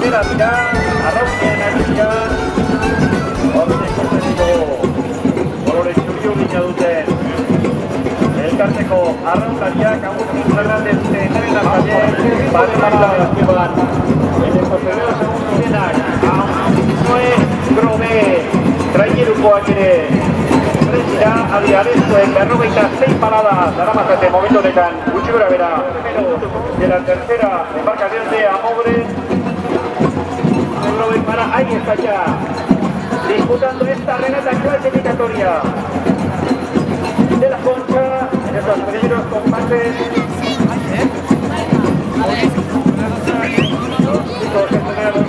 atera dira, arraunean ari dira, horren ikusten dugu, kolore txuri-urdina duten elkarteko arraunlariak, Agustín Fernández Teneren Artaller, Barremara Esteban, en estos primeros segundos llenak, Noé Grobe, trainerukoak ere, dira, adi arezkoen, 46 paradas, daramatzate momentu honetan, gutxi gora bera, de la tercera embarcación de Amobre, Grobe para, ahí está ya, disputando esta regata clasificatoria de la Concha, en estos primeros combates. Los chicos entrenados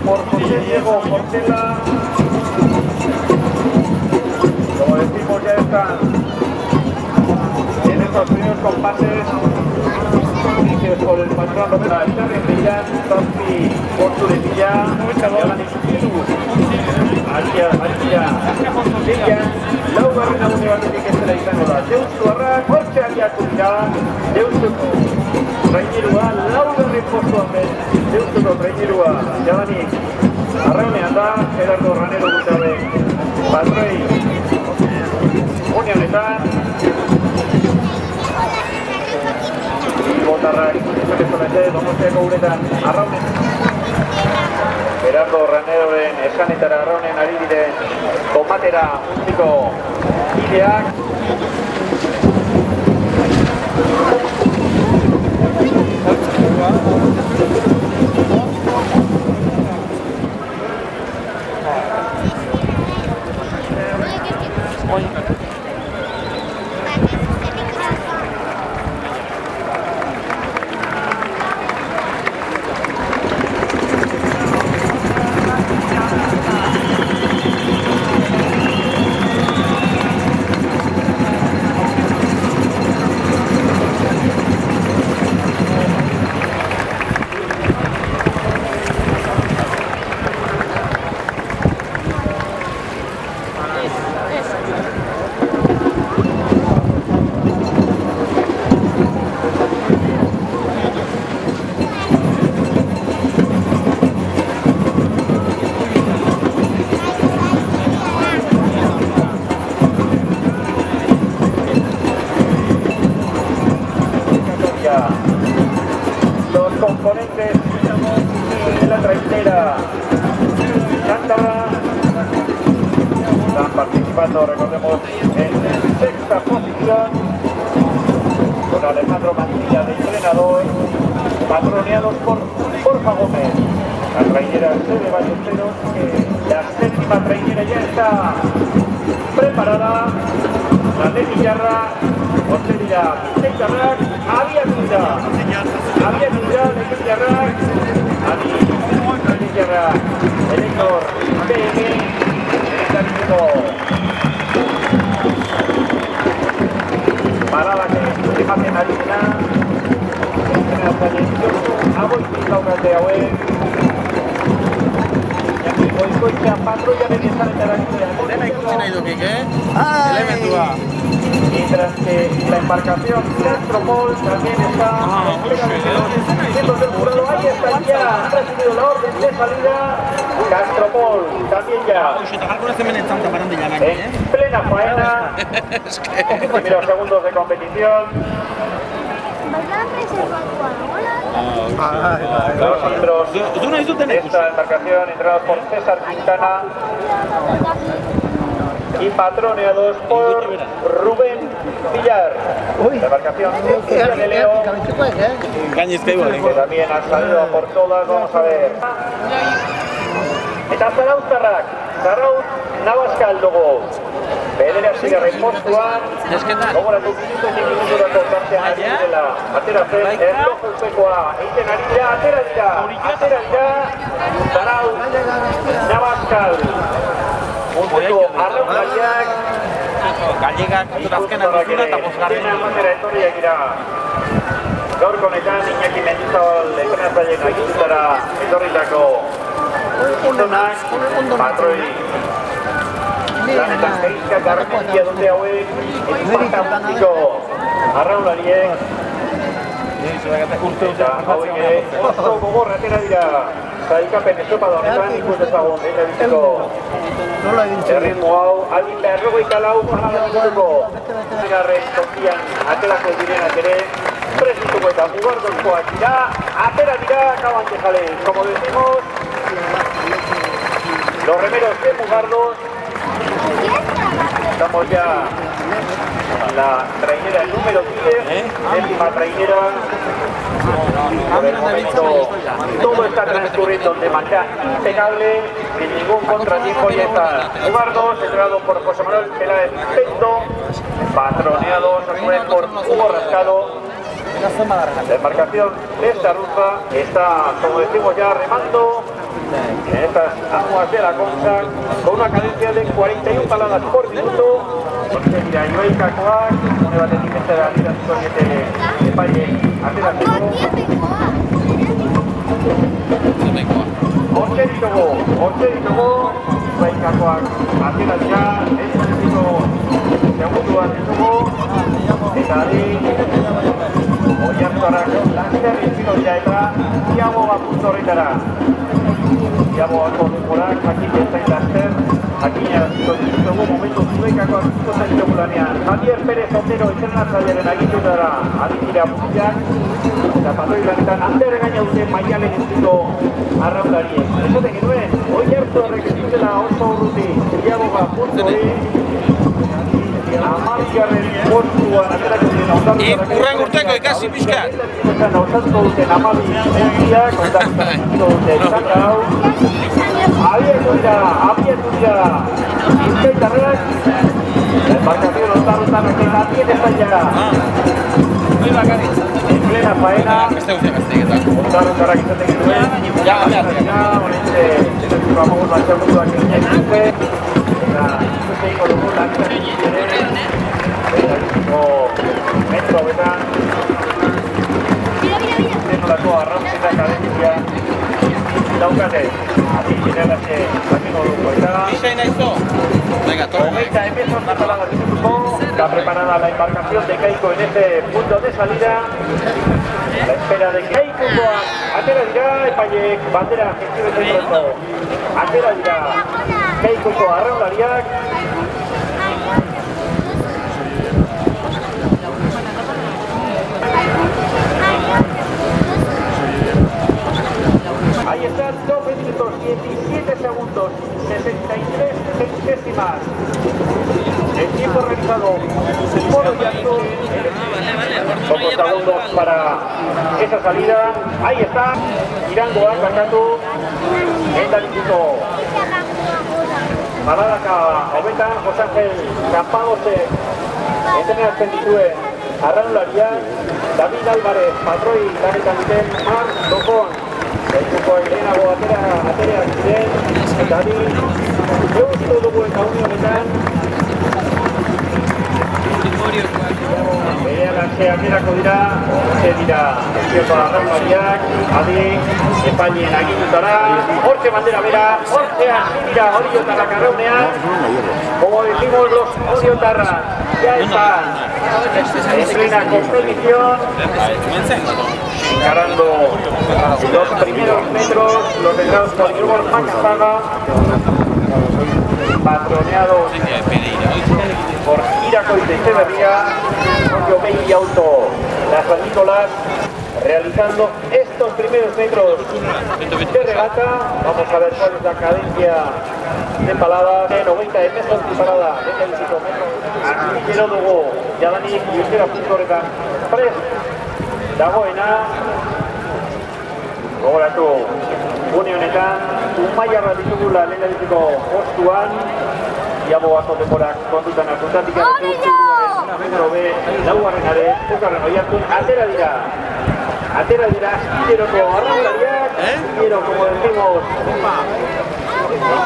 por José Diego Portela. Como decimos, ya están en estos primeros compases. Inicios por el patrón de la Charlie Millán, Tompi, Porto de Millán, Millán, Laugarren Agune batetik ez dela izango da. Deustu Arrak, hortxe aliatu dira, Deustuko trainerua, laugarren postuan ben, Deustuko trainerua, jadanik, arraunean da, Gerardo Ranero gutabe, patroi, une honetan, Botarrak, ezakezonete, Donostiako uretan, arraunen, Gerardo Raneroren eskanetara arraunen ari diren kombatera utziko ideak. Los componentes de la trainera cántabra están participando, recordemos, en sexta posición con Alejandro Mantilla de entrenador, patroneados por Borja Gómez. La trainera de Ballesteros, que la séptima trainera ya está preparada. La de Villarra, Osteria, Vicente había duda de Villarra, el Héctor PM, el equipo parada que hacen a Lina, entrenados a Yensiosu, a Boitik aurrate hauek, Goikoitza patrulla de Bizarretara dena ikusi nahi dukik, elementua. Mientras que la embarcación Castropol también está cientos del jurado. Ahí está ya, han recibido la orden de salida. Castropol también ya en plena faena. Primeros segundos de competición. Los miembros de esta embarcación entrenados por César Quintana y patroneados por Rubén Villar. La embarcación de Leo, que también ha salido por todas. Vamos a ver. Eta Zarauztarrak, Zarauz Navascal dugu. Bederatzi postuan, gogoratu minuturako tartean ari direla ateratzen, erlojupekoa egiten ari dira, atera dira, Zarauz Navascal. Munduko arraunlariak, Gallegak azkenan duzuna eta bosgarren. Gaurko honetan Iñaki Mendizabal entrenatzaileen agindutara etorritako patroi lanetan geizka garrantzia dute hauek, espantantiko arraunlariek, eta hauek ere oso gogorra atera dira. sailkapen estropada honetan ikus dezagun lehendabiziko erritmo hau, adin 54 jornadatuko bigarren tokian aterako direnak ere presituko eta mugardozkoak dira, atera dira Cabantejale, como decimos, los remeros de Mugardos. Estamos ya en la trainera número 10, décima trainera. Por el momento todo está transcurriendo de manera impecable, sin ningún contratiempo. Ya está Mugardos, entrenado por José Manuel Peláez Pento, patroneado a su vez por Hugo Rascado. La embarcación de esta ruta está, como decimos ya, remando en estas aguas de la Concha con una cadencia de 41 paladas por minuto. Mira, Joel Cacoac, un batecimento de la vida de Palle, alternativo. Orteri Togo, Joel Cacoac, alternativo, el servicio segundo antiguo, eta ari, Oiartzuarrak, lanzer izpino dira eta Iago puntu horretara. Iagoako denborak, jakin bezain lanzer, jakina ditugu momentu zuekako akiko zaitugu lanean. Javier Pérez Otero entrenatzailearen agindutara adikira puntiak, eta patroi lanetan Ander gaina dute Maialen izpiko arraundarien. Esaten genuen, Oiartzuarrek ez dutela oso urruti Iago puntu hori, Amargarren postuan aterako dira ondarrutarrak. Urrengurteko ikasi pixkat. Osatuko duten amabi erdiak, ondarrutarrak dute izanka hau. Abiertu dira, Bizkaitarrak. Embarcación ondarrutarrak también están ya en plena faena. Ondarrutarrak izaten genuen. Honetxe, vamos a hacer un aquí en el Eta dugu lantzak ere, metro betan, zenolako arrauntzeta kadentzia daukate, adi generatze bakiko dugu eta hogeita emezon natalaga ditutuko, está preparada la embarcación de Keiko en este punto de salida, a la espera de que Keikoa atera dira, epaiek bandera gestión de centro, atera dira Keikoko arraunlariak. Ahí están 2 minutos 17 segundos 63 centésimas. El tiempo realizado por Oiartzun. Pocos segundos para esa salida. Ahí está. Irangoa Kakatu. Endabiziko Badalaka hobetan, José Ángel Campagose entrenatzen dituen arraunlariak, David Álvarez patroi lanetan duten Mar Dokon, Elkuko lehenago atereak ziren, David eustu dugu eta unionetan berealakse aterako dira, ezkioto arraunlariak, adi epaileen agindutara, hortxe bandera bera, hortxean dira oriotarrak arraunean, como decimos los oriotarras, ya están en plena competición, encarando los primeros metros, los dejados por Igor Macazaga, patroneados por Iraco y Echeverría, Julio Bey y Auto, las bandícolas, realizando estos primeros metros de regata. Vamos a ver cuál es la cadencia de palada de 90 metros de parada de 25 metros. Aquí quiero dugu, jadanik irtera puntu horretan prest dagoena. Gogoratu, une honetan, Umaiarra ditugula lehendabiziko postuan, Iaboako denborak kontutan hartutan dikaretu, metro B, laugarrenare, bukarren Oiartzun, atera dira, Astillero arraunlariak, Astillero, como decimos,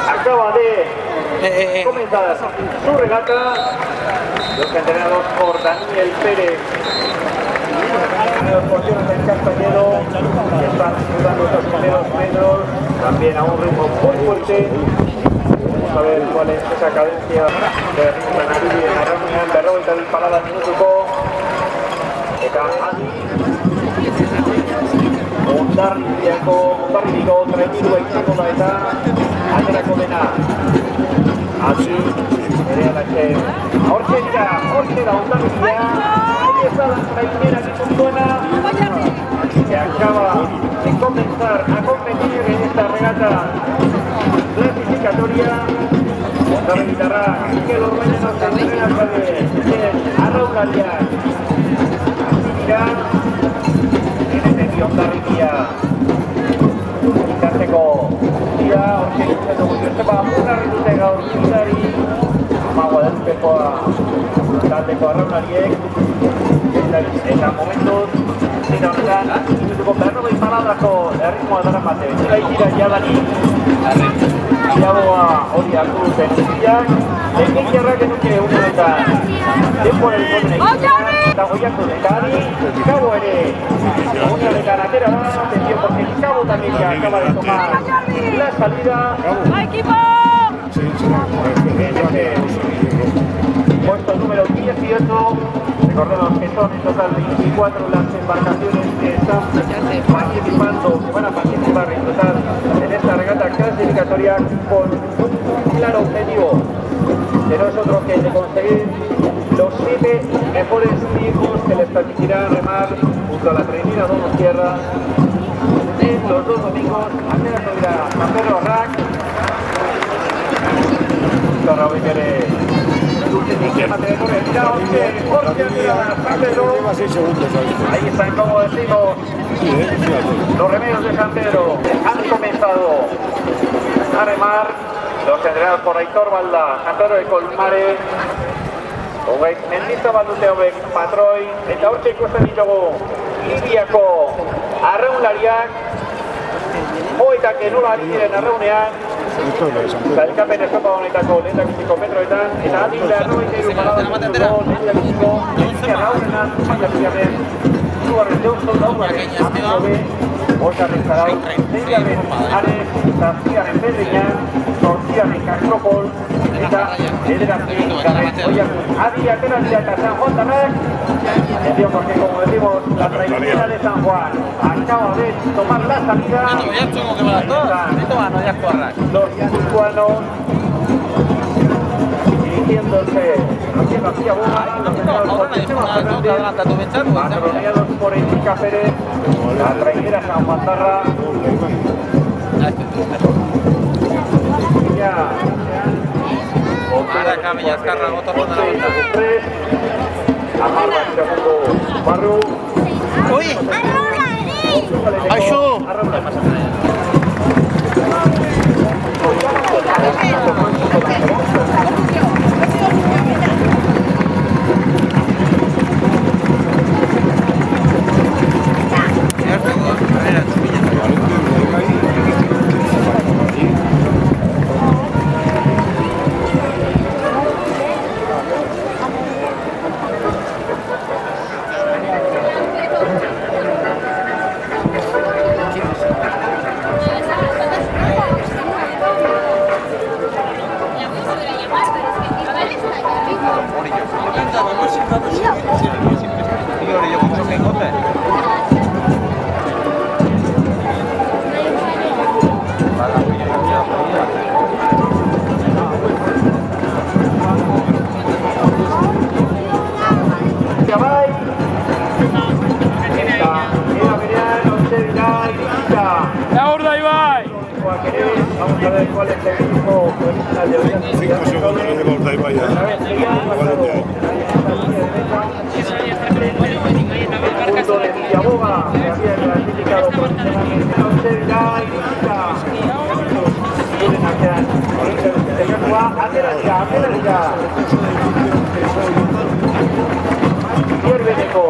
acaba de comenzar su regata, los entrenados por Daniel Pérez, por Jonathan Castañedo, que están disputando estos primeros metros, también a un ritmo muy fuerte. Vamos a ver cuál es esa cadencia de ritmo Narudi en la reunión de Roberta del Palada minutuko. Eta Adi, Hondarribiako trainirua izango da eta aterako dena. Adi, ere alaxe. Hortxe da Hondarribia. Ahí está la trainera que funciona. Que acaba de comenzar a competir en esta regata clasificatoria. Hondarribitarra, Mikel Orbañanos entrenatzaile, arraunlariak. Dira, Hondarribia ikasteko dira, hortxe egiten dugu Joseba Munarri dute gaur zitari Guadalupekoa taldeko arraunariek eta momentuz zira honetan minutuko berrogei palabrako erritmoa daramate zelaitira jadani Iaboa hori hartu duten zileak egin jarrak enuke honetan denbora ikoten egiten eta goiako dekari Cabo ere Unionetan atera da, atención porque Cabo también ya acaba de tomar la salida. ¡Equipo! Puesto número 18, recordemos que son en total 24 las embarcaciones que están participando, que van a participar en total en esta regata clasificatoria con un claro objetivo de nosotros que es de conseguir los 7 mejores tiempos que les permitirán remar junto a la trainera Donostierra en los 2 domingos. Apenas subirá San Pedro Rack. Raúl quiere ahí están, como decimos, los remedios de San Pedro han comenzado a remar, los entrenados por Aitor Balda, San Pedro de Colmare, Mendizabal dute hauek patroi, eta hortxe ikusten ditugu Libiako arraunlariak, hoetak nola ari diren arraunean, Zailkapen estopa honetako lehendakiziko metroetan, eta adin beharroiteiru paradak lehendakiziko, arraunenan, zailaziaren, zugarren deuzon daugaren, amikobe, bosgarren zarau, zeigarren are, zazpiaren pedriñan, zortziaren Castropol, eta ederazien garren oiakun. Adi ateratzea eta San Juan Tarrak, atención porque como decimos, la trainera de San Juan acaba de tomar la salida. Los guipuzcoanos dirigiéndose hacia Boga, patrocinados por Enrique Pérez, la trainera San Juan Tarra. Ahora Villascarra, otro ronda la vuelta. Amarra el segundo Barru. ¡Uy! ¡Ayú! Vamos a ver cuál es el equipo original de hoy. 5 segundos de Urdaibai. El punto de Villaboga se había clasificado profesionalmente. No se dirá y grita. Vienen hacia el señor Juan. Adelante, Pierre Beneco.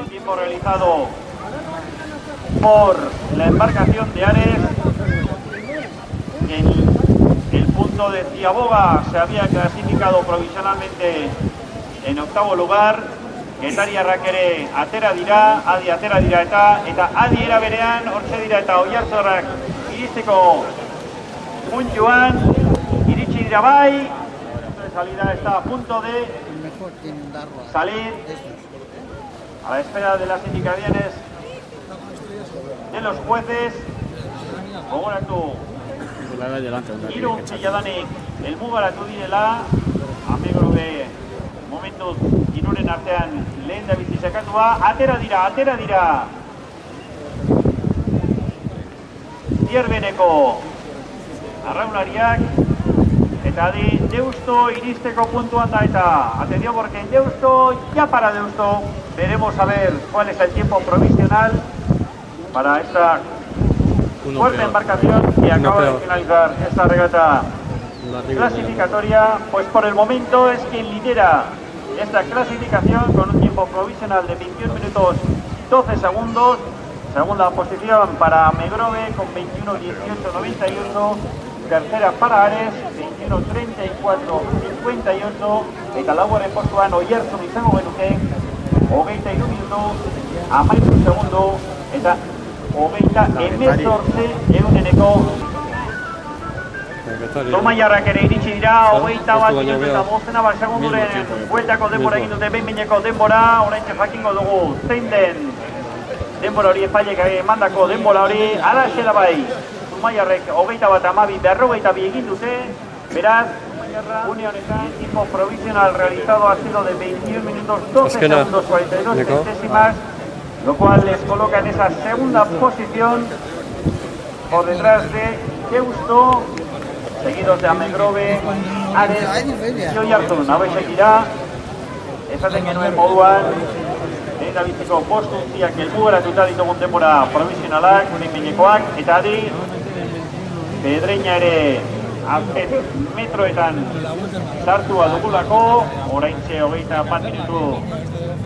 Tiempo realizado por la embarcación de Ares. El punto de Ciaboga se había clasificado provisionalmente en octavo lugar. Getari arrakere atera dira, adi atera dira eta adi era berean, hortxe dira eta Oiartzorrak iristeko puntuan, iritsi dira bai. Salida está a punto de salir a la espera de las indicaciones de los jueces. Gogoratu Irun Zilladanik elmugaratu direla, Amegrobe momentu Irunen artean lehen da bizi sakatua, atera dira Zierbeneko arraunariak, eta adi Deusto iristeko puntuan da eta atención porque en Deusto, ya para Deusto, veremos a ver cuál es el tiempo provisional para esta fuerte embarcación que acaba de finalizar esta regata clasificatoria. Pues por el momento es quien lidera esta clasificación con un tiempo provisional de 21 minutos 12 segundos. Segunda posición para Megrove con 21:18:91. Tercera para Ares, 21:34:58. Eta laugarren postuan Oiartzun izango genuke, 23 minutu, 13 segundo, eta 28 Zumaiarrak ere iritsi dira, 21 minutu eta 5 segunduren bueltako denbora egin dute, behin-behineko denbora, oraintxe jakingo dugu zein den denbora hori, epailek emandako denbora hori, alaxe da bai. Zumaiarrek 21:12 egin dute, beraz, une honetan, tiempo provisional realizado ha sido de 21 minutos 12 segundos 42 centésimas, lo cual les coloca en esa segunda posición por detrás de Deusto, seguidos de Amegrove, Ares y Oiartzun. Hauexek dira, esaten genuen moduan, lehen da biziko bostuntziak elmugaratuta ditugun denbora provisionalak, behin-behinekoak, eta adi, Pedreña ere azken metroetan sartua dugulako, oraintxe 21 minutu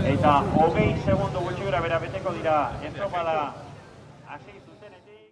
eta 20 segundu gutxi gora bera beteko dira estropada hasi zuzenetik.